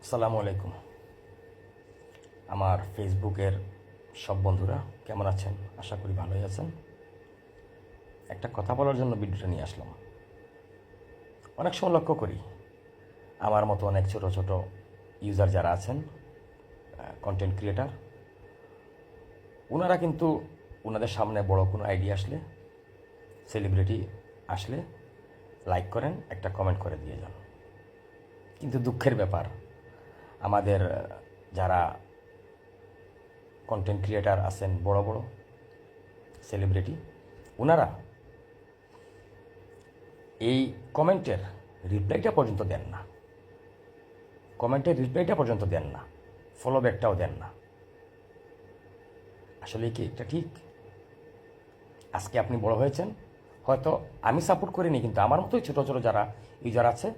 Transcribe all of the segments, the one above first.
আসসালামু আলাইকুম। আমার ফেসবুকের সব বন্ধুরা কেমন আছেন? আশা করি ভালোই আছেন। একটা কথা বলার জন্য ভিডিওটা নিয়ে আসলাম। অনেক সময় লক্ষ্য করি আমার মতো অনেক ছোট ছোট ইউজার যারা আছেন, কন্টেন্ট ক্রিয়েটার, ওনারা কিন্তু ওনাদের সামনে বড় কোনো আইডিয়া আসলে, সেলিব্রিটি আসলে লাইক করেন, একটা কমেন্ট করে দিয়ে যান। কিন্তু দুঃখের ব্যাপার, আমাদের যারা কন্টেন্ট ক্রিয়েটার আছেন, বড় বড় সেলিব্রিটি, ওনারা এই কমেন্টের রিপ্লাইটা পর্যন্ত দেন না। কমেন্টের রিপ্লাইটা পর্যন্ত দেন না, ফলো ব্যাকটাও দেন না। আসলে কি এটা ঠিক? আজকে আপনি বড় হয়েছেন, হয়তো আমি সাপোর্ট করিনি, কিন্তু আমার মতোই ছোটো ছোটো যারা ইউজার আছে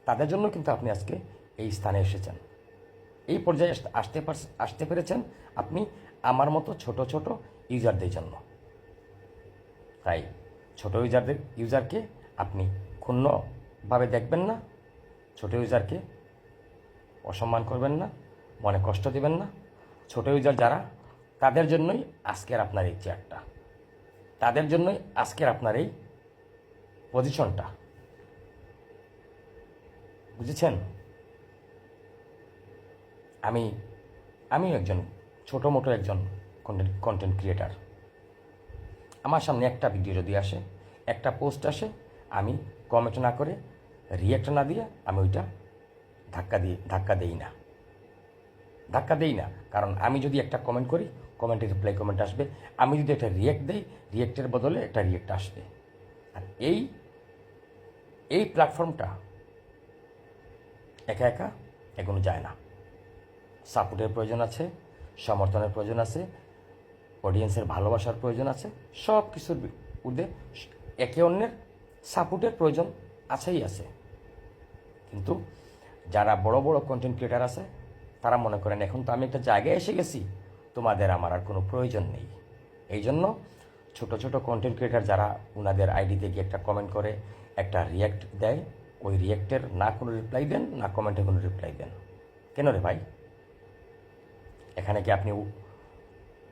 তাদের জন্য কিন্তু আপনি আজকে এই স্থানে এসেছেন, এই পর্যায়ে আসতে পেরেছেন আপনি আমার মতো ছোট ছোট ইউজারদের জন্য। তাই ছোট ইউজারকে আপনি ক্ষুণ্ণভাবে দেখবেন না, ছোট ইউজারকে অসম্মান করবেন না, মনে কষ্ট দিবেন না। ছোট ইউজার যারা, তাদের জন্যই আজকের আপনার এই চেয়ারটা, তাদের জন্যই আজকের আপনার এই পজিশনটা। বুঝেছেন? আমিও একজন ছোটো মোটো একজন কন্টেন্ট ক্রিয়েটার। আমার সামনে একটা ভিডিও যদি আসে, একটা পোস্ট আসে, আমি কমেন্ট না করে, রিয়াক্ট না দিয়ে আমি ওইটা ধাক্কা দেই না। কারণ আমি যদি একটা কমেন্ট করি, কমেন্টের রিপ্লাই কমেন্ট আসবে। আমি যদি একটা রিয়াক্ট দিই, রিয়াক্টের বদলে একটা রিয়াক্ট আসবে। আর এই প্ল্যাটফর্মটা একা একা এগোনো যায় না। সাপোর্টের প্রয়োজন আছে, সমর্থনের প্রয়োজন আছে, অডিয়েন্সের ভালোবাসার প্রয়োজন আছে। সব কিছুর ঊর্ধ্বে একে অন্যের সাপোর্টের প্রয়োজন আছেই আছে। কিন্তু যারা বড় বড় কন্টেন্ট ক্রিয়েটার আছে, তারা মনে করেন এখন তো আমি একটা জায়গায় এসে গেছি, তোমাদের আমার আর কোনো প্রয়োজন নেই। এই জন্য ছোটো ছোটো কন্টেন্ট ক্রিয়েটার যারা ওনাদের আইডিতে গিয়ে একটা কমেন্ট করে, একটা রিয়াক্ট দেয়, ওই রিয়াক্টের না কোনো রিপ্লাই দেন, না কমেন্টে কোনো রিপ্লাই দেন। কেন রে ভাই? এখানে কি আপনি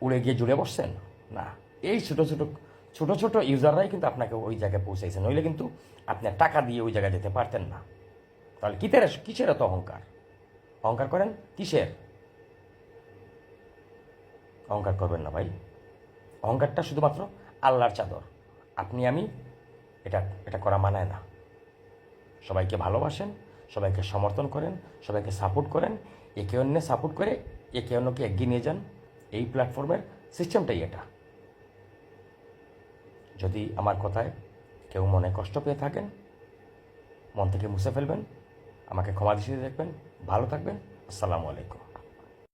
উড়ে গিয়ে জুড়ে বসছেন? না, এই ছোটো ছোটো ইউজাররাই কিন্তু আপনাকে ওই জায়গায় পৌঁছাইছে। নইলে কিন্তু আপনি টাকা দিয়ে ওই জায়গায় যেতে পারতেন না। তাহলে কিসের এত অহংকার করেন কিসের? অহংকার করবেন না ভাই। অহংকারটা শুধুমাত্র আল্লাহর চাদর। আমি এটা করা মানায় না। সবাইকে ভালোবাসেন, সবাইকে সমর্থন করেন, সবাইকে সাপোর্ট করেন, একে অন্যে সাপোর্ট করে একে অন্যকে এগিয়ে নিয়ে যান। এই প্ল্যাটফর্মের সিস্টেমটাই এটা। যদি আমার কথায় কেউ মনে কষ্ট পেয়ে থাকেন, মন থেকে মুছে ফেলবেন, আমাকে ক্ষমা দৃষ্টিতে দেখবেন। ভালো থাকবেন। আসসালামু আলাইকুম।